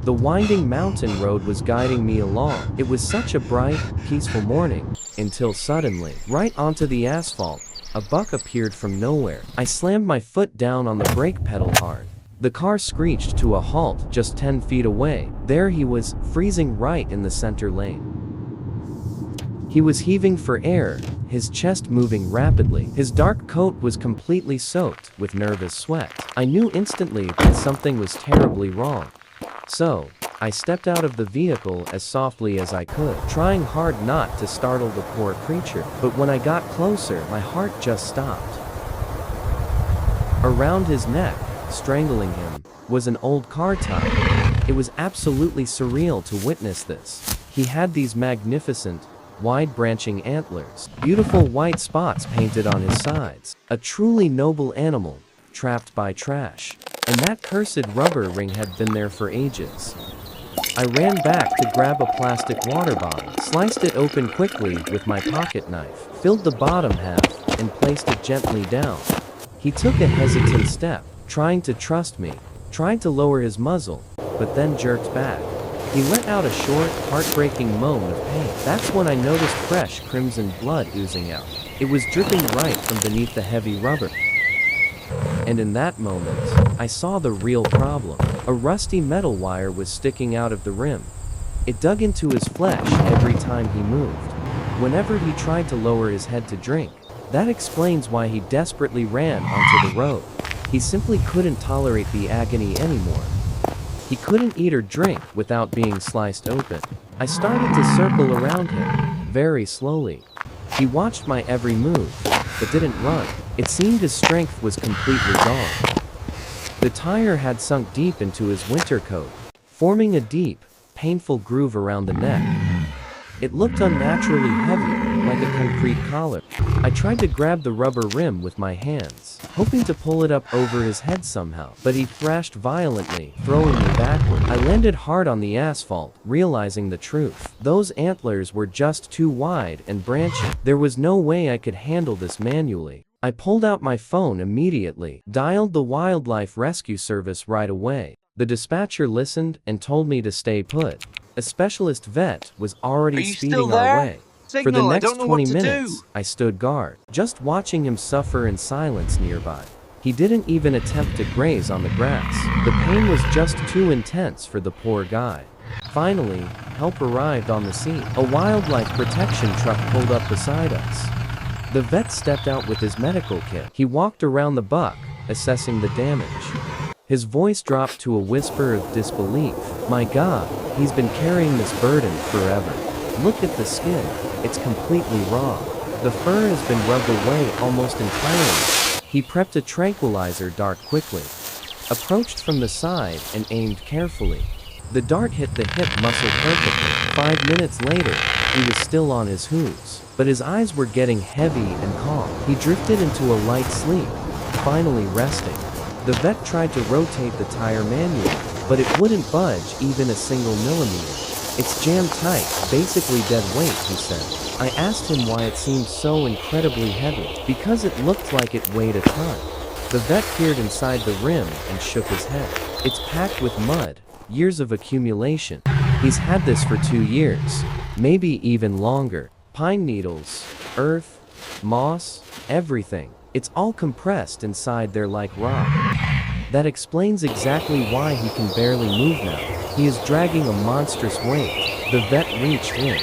The winding mountain road was guiding me along. It was such a bright, peaceful morning, until suddenly, right onto the asphalt, a buck appeared from nowhere. I slammed my foot down on the brake pedal hard. The car screeched to a halt just 10 feet away. There he was, freezing right in the center lane. He was heaving for air, his chest moving rapidly. His dark coat was completely soaked with nervous sweat. I knew instantly that something was terribly wrong. So, I stepped out of the vehicle as softly as I could, trying hard not to startle the poor creature. But when I got closer, my heart just stopped. Around his neck, strangling him, was an old car tie. It was absolutely surreal to witness this. He had these magnificent, wide-branching antlers, beautiful white spots painted on his sides. A truly noble animal, trapped by trash. And that cursed rubber ring had been there for ages. I ran back to grab a plastic water bottle, sliced it open quickly with my pocket knife, filled the bottom half, and placed it gently down. He took a hesitant step, trying to trust me, tried to lower his muzzle, but then jerked back. He let out a short, heartbreaking moan of pain. That's when I noticed fresh crimson blood oozing out. It was dripping right from beneath the heavy rubber. And in that moment, I saw the real problem. A rusty metal wire was sticking out of the rim. It dug into his flesh every time he moved. Whenever he tried to lower his head to drink, that explains why he desperately ran onto the road. He simply couldn't tolerate the agony anymore. He couldn't eat or drink without being sliced open. I started to circle around him, very slowly. He watched my every move, but didn't run. It seemed his strength was completely gone. The tire had sunk deep into his winter coat, forming a deep, painful groove around the neck. It looked unnaturally heavy, like a concrete collar. I tried to grab the rubber rim with my hands, hoping to pull it up over his head somehow, but he thrashed violently, throwing me backward. I landed hard on the asphalt, realizing the truth. Those antlers were just too wide and branching. There was no way I could handle this manually. I pulled out my phone immediately, dialed the wildlife rescue service right away. The dispatcher listened and told me to stay put. A specialist vet was already speeding our way. For the next 20 minutes, I stood guard, just watching him suffer in silence nearby. He didn't even attempt to graze on the grass. The pain was just too intense for the poor guy. Finally, help arrived on the scene. A wildlife protection truck pulled up beside us. The vet stepped out with his medical kit. He walked around the buck, assessing the damage. His voice dropped to a whisper of disbelief. My God, he's been carrying this burden forever. Look at the skin, it's completely raw. The fur has been rubbed away almost entirely. He prepped a tranquilizer dart quickly, approached from the side and aimed carefully. The dart hit the hip muscle perfectly. 5 minutes later, he was still on his hooves, but his eyes were getting heavy and calm. He drifted into a light sleep, finally resting. The vet tried to rotate the tire manually, but it wouldn't budge even a single millimeter. It's jammed tight, basically dead weight, he said. I asked him why it seemed so incredibly heavy. Because it looked like it weighed a ton. The vet peered inside the rim and shook his head. It's packed with mud, years of accumulation. He's had this for 2 years, maybe even longer. Pine needles, earth, moss, everything. It's all compressed inside there like rock. That explains exactly why he can barely move now. He is dragging a monstrous weight. The vet reached in,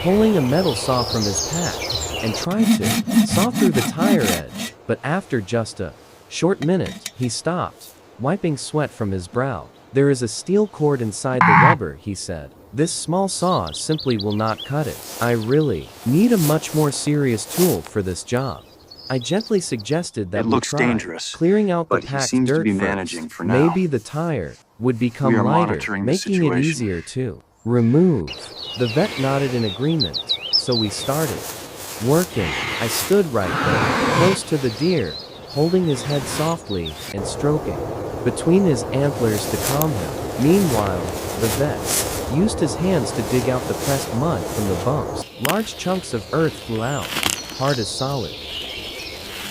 pulling a metal saw from his pack, and tried to saw through the tire edge. But after just a short minute, he stopped, wiping sweat from his brow. There is a steel cord inside the rubber, he said. This small saw simply will not cut it. I really need a much more serious tool for this job. I gently suggested that it looks dangerous, clearing out the but he packed seems dirt to be first. Managing for now. Maybe the tire would become We are lighter, monitoring the making it situation. easier to remove. The vet nodded in agreement, so we started working. I stood right there, close to the deer, holding his head softly and stroking between his antlers to calm him. Meanwhile, the vet used his hands to dig out the pressed mud from the bumps. Large chunks of earth flew out, hard as solid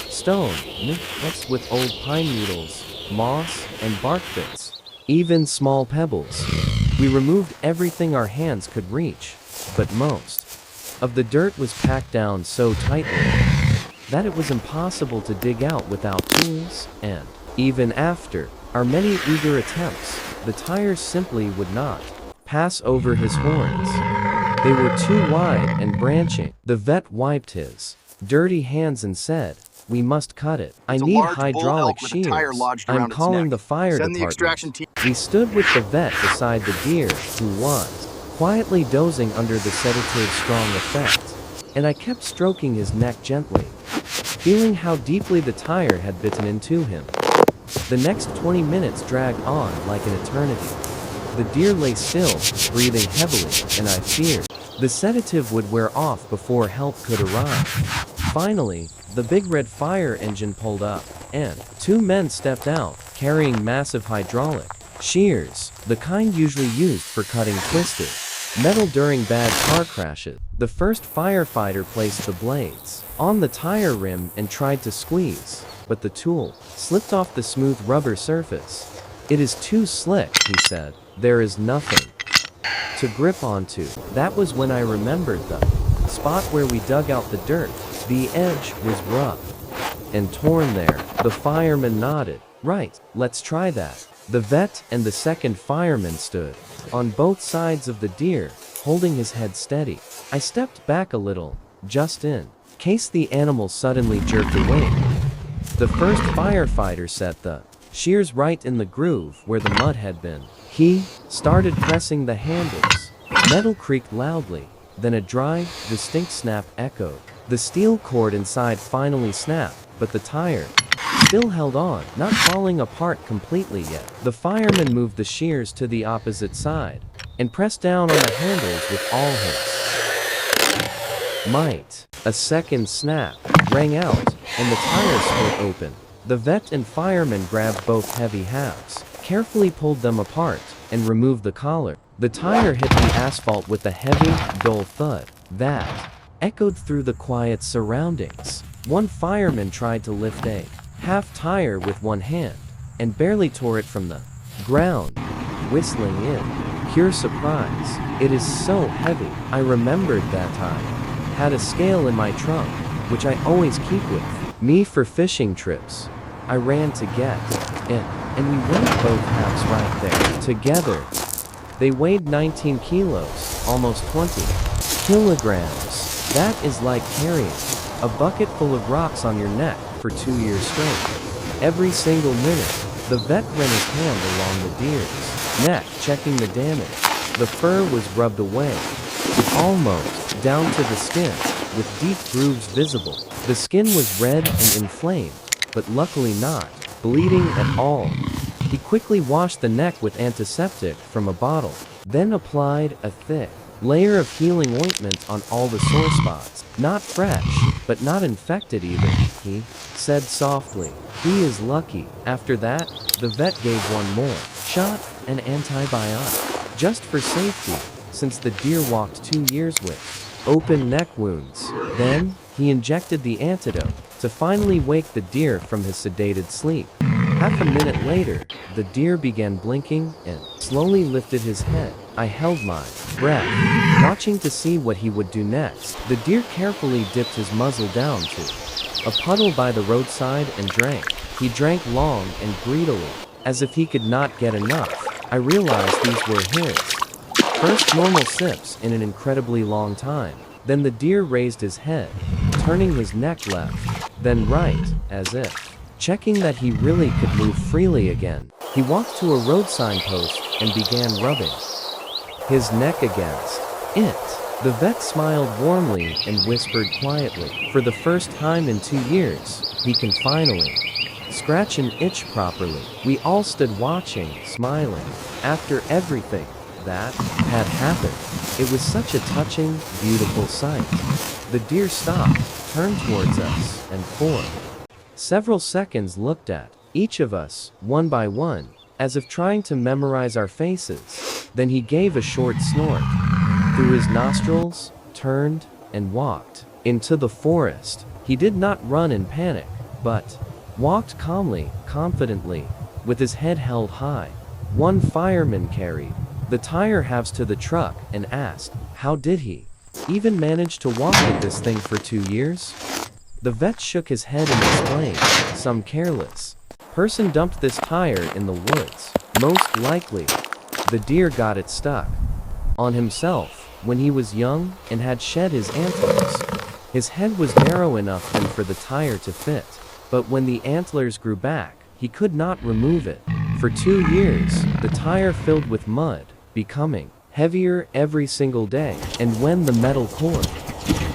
stone, mixed with old pine needles, moss, and bark bits. Even small pebbles. We removed everything our hands could reach, but most of the dirt was packed down so tightly that it was impossible to dig out without tools, and even after our many eager attempts, the tires simply would not pass over his horns. They were too wide and branching. The vet wiped his dirty hands and said, "We must cut it. I need hydraulic shears. I'm calling the fire department." We stood with the vet beside the deer, who was quietly dozing under the sedative's strong effect, and I kept stroking his neck gently, feeling how deeply the tire had bitten into him. The next 20 minutes dragged on like an eternity. The deer lay still, breathing heavily, and I feared the sedative would wear off before help could arrive. Finally, the big red fire engine pulled up, and 2 men stepped out, carrying massive hydraulic shears, the kind usually used for cutting twisted metal during bad car crashes. The first firefighter placed the blades on the tire rim and tried to squeeze, but the tool slipped off the smooth rubber surface. "It is too slick," he said. "There is nothing to grip onto." That was when I remembered the spot where we dug out the dirt. The edge was rough and torn there. The fireman nodded. "Right, let's try that." The vet and the second fireman stood on both sides of the deer, holding his head steady. I stepped back a little, just in case the animal suddenly jerked away. The first firefighter set the shears right in the groove where the mud had been. He started pressing the handles. Metal creaked loudly, then a dry, distinct snap echoed. The steel cord inside finally snapped, but the tire still held on, not falling apart completely yet. The fireman moved the shears to the opposite side and pressed down on the handles with all his might. A second snap rang out, and the tire split open. The vet and fireman grabbed both heavy halves, carefully pulled them apart, and removed the collar. The tire hit the asphalt with a heavy, dull thud that echoed through the quiet surroundings. One fireman tried to lift a half tire with one hand, and barely tore it from the ground, whistling in pure surprise. "It is so heavy." I remembered that I had a scale in my trunk, which I always keep with me for fishing trips. I ran to get it, and we weighed both halves right there. Together, they weighed 19 kilos, almost 20 kilograms. That is like carrying a bucket full of rocks on your neck for 2 years straight. Every single minute, the vet ran his hand along the deer's neck, checking the damage. The fur was rubbed away, almost down to the skin, with deep grooves visible. The skin was red and inflamed, but luckily not bleeding at all. He quickly washed the neck with antiseptic from a bottle, then applied a thick layer of healing ointment on all the sore spots. "Not fresh, but not infected either," he said softly. "He is lucky." After that, the vet gave one more shot, an antibiotic, just for safety, since the deer walked 2 years with open neck wounds. Then, he injected the antidote to finally wake the deer from his sedated sleep. Half a minute later, the deer began blinking and slowly lifted his head. I held my breath, watching to see what he would do next. The deer carefully dipped his muzzle down to a puddle by the roadside and drank. He drank long and greedily, as if he could not get enough. I realized these were his first normal sips in an incredibly long time. Then the deer raised his head, turning his neck left, then right, as if checking that he really could move freely again. He walked to a road signpost and began rubbing his neck against it. The vet smiled warmly and whispered quietly, "For the first time in 2 years, he can finally scratch an itch properly." We all stood watching, smiling. After everything that had happened, it was such a touching, beautiful sight. The deer stopped, turned towards us, and for several seconds looked at each of us, one by one, as if trying to memorize our faces. Then he gave a short snort through his nostrils, turned, and walked into the forest. He did not run in panic, but walked calmly, confidently, with his head held high. One fireman carried the tire halves to the truck and asked, how did he even manage to walk with this thing for 2 years? The vet shook his head and explained, some careless person dumped this tire in the woods. Most likely, the deer got it stuck on himself when he was young and had shed his antlers. His head was narrow enough then for the tire to fit, but when the antlers grew back, he could not remove it. For 2 years, the tire filled with mud, becoming heavier every single day, and when the metal cord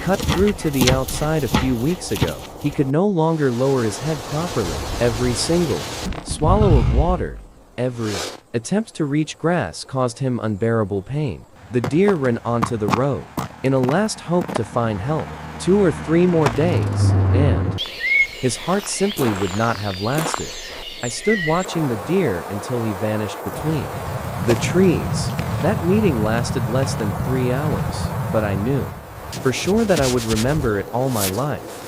cut through to the outside a few weeks ago, he could no longer lower his head properly. Every single swallow of water, every attempt to reach grass caused him unbearable pain. The deer ran onto the road in a last hope to find help. 2 or 3 more days, and his heart simply would not have lasted. I stood watching the deer until he vanished between the trees. That meeting lasted less than 3 hours, but I knew for sure that I would remember it all my life.